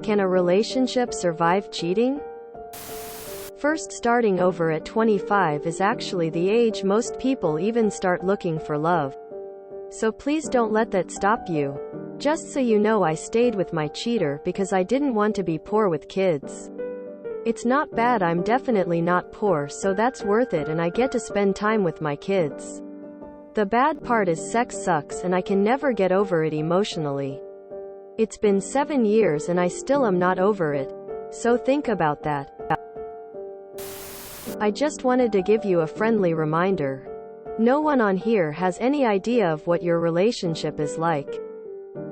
Can a relationship survive cheating? First, starting over at 25 is actually the age most people even start looking for love. So please don't let that stop you. Just so you know, I stayed with my cheater because I didn't want to be poor with kids. It's not bad, I'm definitely not poor, so that's worth it, and I get to spend time with my kids. The bad part is sex sucks and I can never get over it emotionally. It's been 7 years and I still am not over it. So think about that. I just wanted to give you a friendly reminder. No one on here has any idea of what your relationship is like,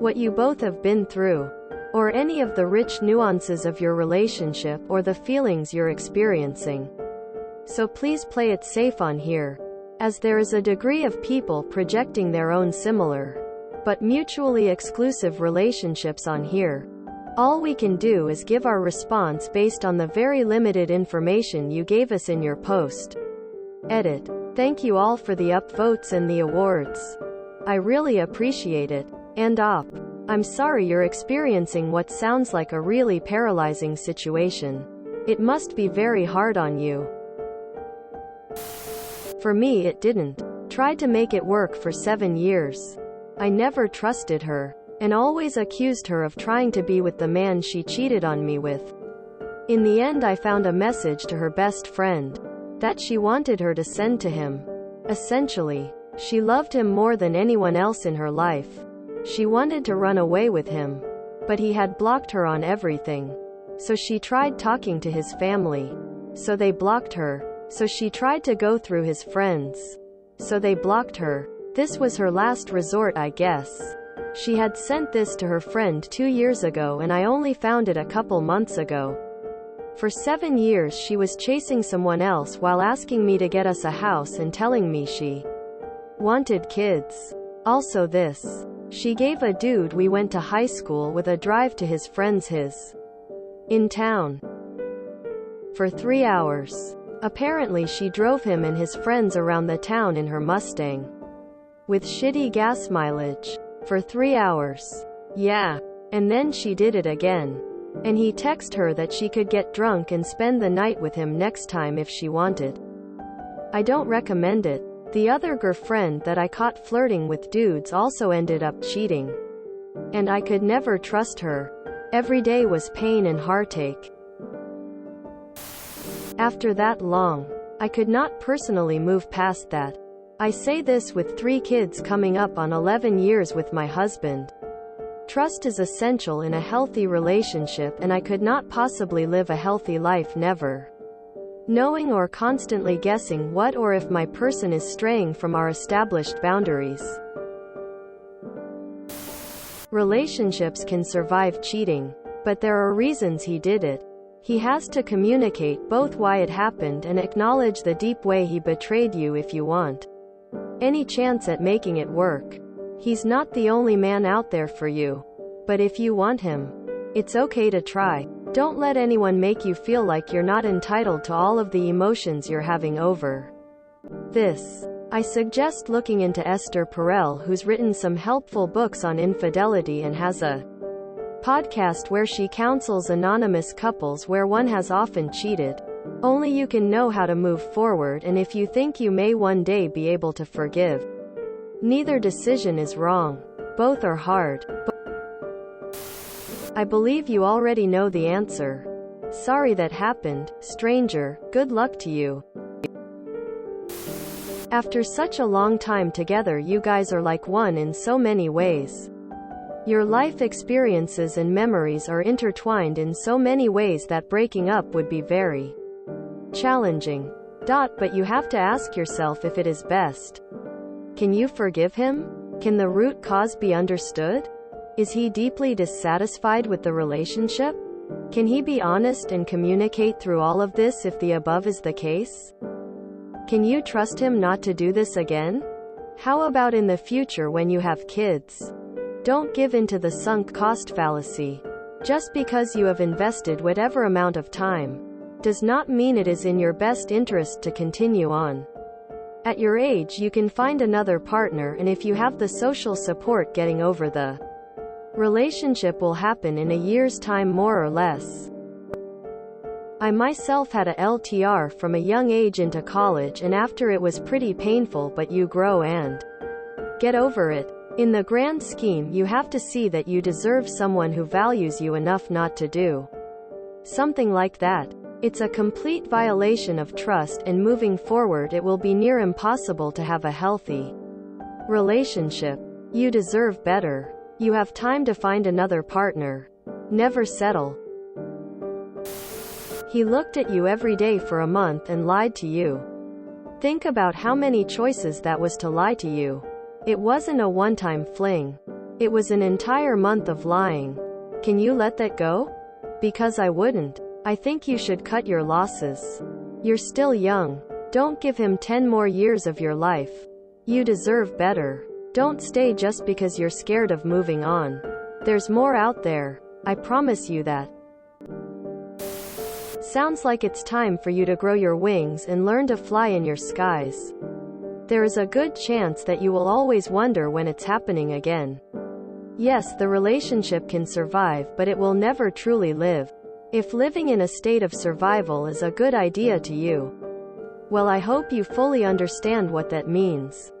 what you both have been through, or any of the rich nuances of your relationship or the feelings you're experiencing. So please play it safe on here, as there is a degree of people projecting their own similar, but mutually exclusive relationships on here. All we can do is give our response based on the very limited information you gave us in your post. Edit. Thank you all for the upvotes and the awards. I really appreciate it. And op. I'm sorry you're experiencing what sounds like a really paralyzing situation. It must be very hard on you. For me, it didn't. Tried to make it work for 7 years. I never trusted her, and always accused her of trying to be with the man she cheated on me with. In the end, I found a message to her best friend that she wanted her to send to him. Essentially, she loved him more than anyone else in her life. She wanted to run away with him, but he had blocked her on everything. So she tried talking to his family. So they blocked her. So she tried to go through his friends. So they blocked her. This was her last resort, I guess. She had sent this to her friend 2 years ago and I only found it a couple months ago. For 7 years she was chasing someone else while asking me to get us a house and telling me she wanted kids. Also this. She gave a dude we went to high school with a drive to his friend's in town for 3 hours. Apparently she drove him and his friends around the town in her Mustang with shitty gas mileage for 3 hours. Yeah. And then she did it again. And he texted her that she could get drunk and spend the night with him next time if she wanted. I don't recommend it. The other girlfriend that I caught flirting with dudes also ended up cheating. And I could never trust her. Every day was pain and heartache. After that long, I could not personally move past that. I say this with 3 kids coming up on 11 years with my husband. Trust is essential in a healthy relationship, and I could not possibly live a healthy life never knowing or constantly guessing what or if my person is straying from our established boundaries. Relationships can survive cheating, but there are reasons he did it. He has to communicate both why it happened and acknowledge the deep way he betrayed you if you want any chance at making it work. He's not the only man out there for you. But if you want him, it's okay to try. Don't let anyone make you feel like you're not entitled to all of the emotions you're having over this. I suggest looking into Esther Perel, who's written some helpful books on infidelity and has a podcast where she counsels anonymous couples where one has often cheated. Only you can know how to move forward, and if you think you may one day be able to forgive. Neither decision is wrong. Both are hard. I believe you already know the answer. Sorry that happened, stranger. Good luck to you. After such a long time together, you guys are like one in so many ways. Your life experiences and memories are intertwined in so many ways that breaking up would be very challenging. But you have to ask yourself if it is best. Can you forgive him? Can the root cause be understood? Is he deeply dissatisfied with the relationship? Can he be honest and communicate through all of this if the above is the case? Can you trust him not to do this again? How about in the future when you have kids? Don't give in to the sunk cost fallacy. Just because you have invested whatever amount of time does not mean it is in your best interest to continue on. At your age you can find another partner, and if you have the social support getting over the Relationship will happen in a year's time more or less. I myself had a LTR from a young age into college, and after it was pretty painful, but you grow and get over it. In the grand scheme, you have to see that you deserve someone who values you enough not to do something like that. It's a complete violation of trust, and moving forward it will be near impossible to have a healthy relationship. You deserve better. You have time to find another partner. Never settle. He looked at you every day for a month and lied to you. Think about how many choices that was to lie to you. It wasn't a one-time fling. It was an entire month of lying. Can you let that go? Because I wouldn't. I think you should cut your losses. You're still young. Don't give him 10 more years of your life. You deserve better. Don't stay just because you're scared of moving on. There's more out there. I promise you that. Sounds like it's time for you to grow your wings and learn to fly in your skies. There is a good chance that you will always wonder when it's happening again. Yes, the relationship can survive, but it will never truly live. If living in a state of survival is a good idea to you, well, I hope you fully understand what that means.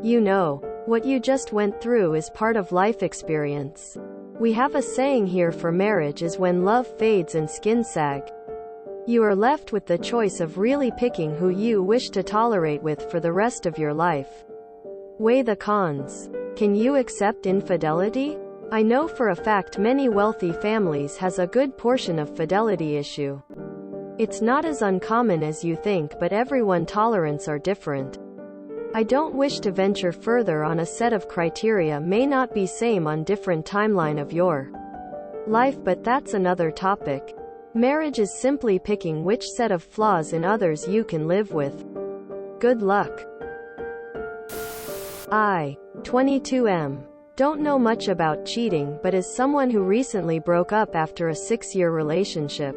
You know, what you just went through is part of life experience. We have a saying here for marriage is when love fades and skin sag. You are left with the choice of really picking who you wish to tolerate with for the rest of your life. Weigh the cons. Can you accept infidelity? I know for a fact many wealthy families has a good portion of fidelity issue. It's not as uncommon as you think, but everyone tolerance are different. I don't wish to venture further on a set of criteria may not be same on different timeline of your life, but that's another topic. Marriage is simply picking which set of flaws in others you can live with. Good luck. 22M. Don't know much about cheating, but as someone who recently broke up after a 6-year relationship,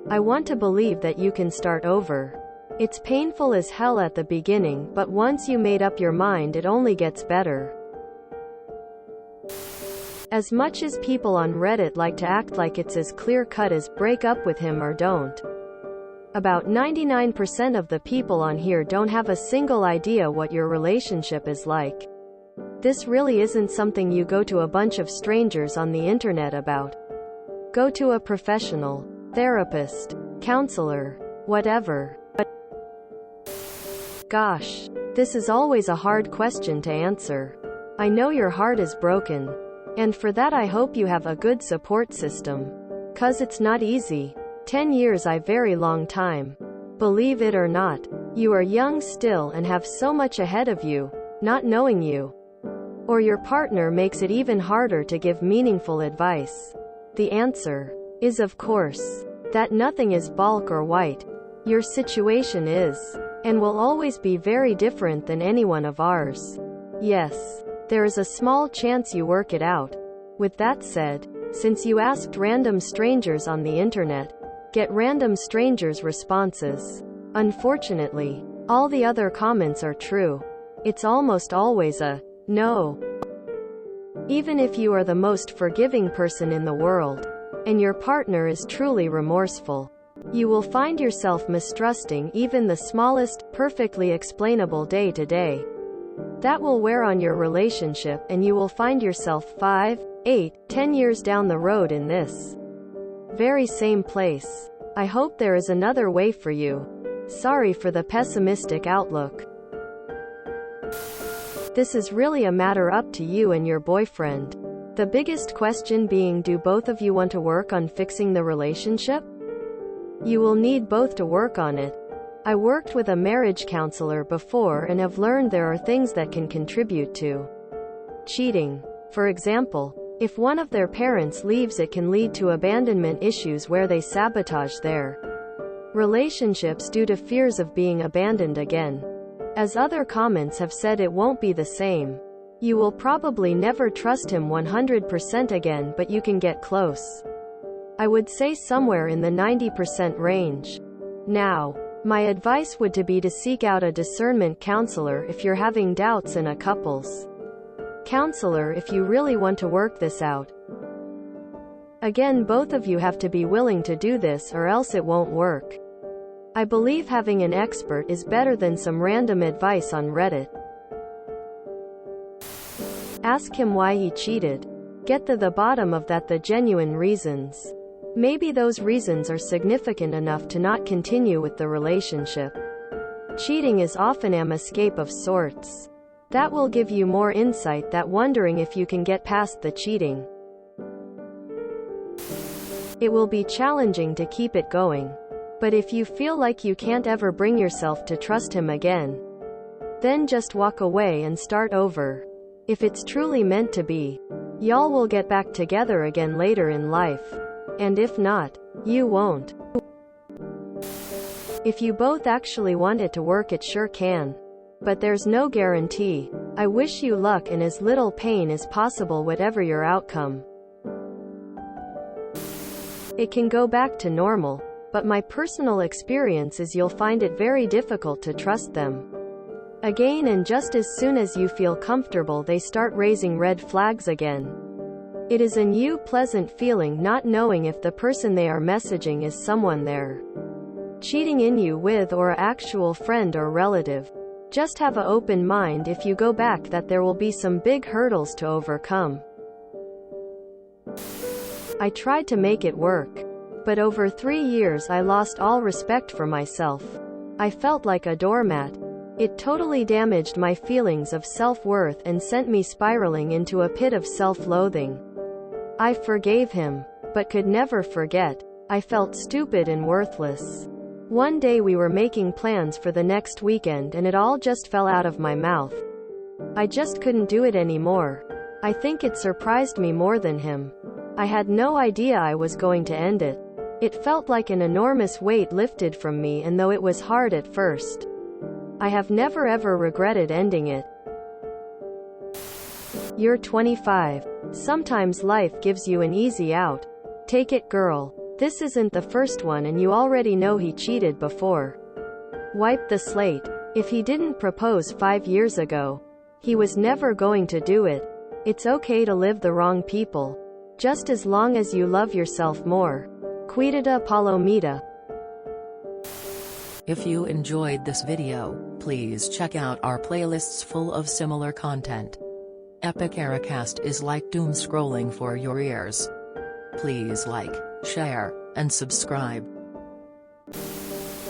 I want to believe that you can start over. It's painful as hell at the beginning, but once you made up your mind it only gets better. As much as people on Reddit like to act like it's as clear-cut as break up with him or don't, about 99% of the people on here don't have a single idea what your relationship is like. This really isn't something you go to a bunch of strangers on the internet about. Go to a professional, therapist, counselor, whatever. Gosh, this is always a hard question to answer. I know your heart is broken. And for that I hope you have a good support system. 'Cause it's not easy. 10 years is a very long time. Believe it or not, you are young still and have so much ahead of you, not knowing you or your partner makes it even harder to give meaningful advice. The answer is, of course, that nothing is black or white. Your situation is, and will always be very different than any one of ours. Yes, there is a small chance you work it out. With that said, since you asked random strangers on the internet, get random strangers' responses. Unfortunately, all the other comments are true. It's almost always a no. Even if you are the most forgiving person in the world, and your partner is truly remorseful, you will find yourself mistrusting even the smallest, perfectly explainable day-to-day. That will wear on your relationship, and you will find yourself 5, 8, 10 years down the road in this very same place. I hope there is another way for you. Sorry for the pessimistic outlook. This is really a matter up to you and your boyfriend. The biggest question being, do both of you want to work on fixing the relationship? You will need both to work on it. I worked with a marriage counselor before and have learned there are things that can contribute to cheating. For example, if one of their parents leaves, it can lead to abandonment issues where they sabotage their relationships due to fears of being abandoned again. As other comments have said, it won't be the same. You will probably never trust him 100% again, but you can get close. I would say somewhere in the 90% range. Now, my advice would be to seek out a discernment counselor if you're having doubts in a couple's Counselor, if you really want to work this out. Again, both of you have to be willing to do this or else it won't work. I believe having an expert is better than some random advice on Reddit. Ask him why he cheated. Get to the bottom of that, the genuine reasons. Maybe those reasons are significant enough to not continue with the relationship. Cheating is often an escape of sorts. That will give you more insight than wondering if you can get past the cheating. It will be challenging to keep it going. But if you feel like you can't ever bring yourself to trust him again, then just walk away and start over. If it's truly meant to be, y'all will get back together again later in life. And if not, you won't. If you both actually want it to work, it sure can. But there's no guarantee. I wish you luck and as little pain as possible whatever your outcome. It can go back to normal, but my personal experience is you'll find it very difficult to trust them again, and just as soon as you feel comfortable they start raising red flags again. It is a new pleasant feeling not knowing if the person they are messaging is someone they're cheating in you with or an actual friend or relative. Just have an open mind if you go back that there will be some big hurdles to overcome. I tried to make it work. But over 3 years I lost all respect for myself. I felt like a doormat. It totally damaged my feelings of self-worth and sent me spiraling into a pit of self-loathing. I forgave him, but could never forget. I felt stupid and worthless. One day we were making plans for the next weekend and it all just fell out of my mouth. I just couldn't do it anymore. I think it surprised me more than him. I had no idea I was going to end it. It felt like an enormous weight lifted from me, and though it was hard at first, I have never ever regretted ending it. You're 25. Sometimes life gives you an easy out. Take it, girl. This isn't the first one and you already know he cheated before. Wipe the slate. If he didn't propose 5 years ago, he was never going to do it. It's okay to live the wrong people, just as long as you love yourself more. Cuidado Palomita. If you enjoyed this video, please check out our playlists full of similar content. Epic Ericast is like doom scrolling for your ears. Please like, share, and subscribe.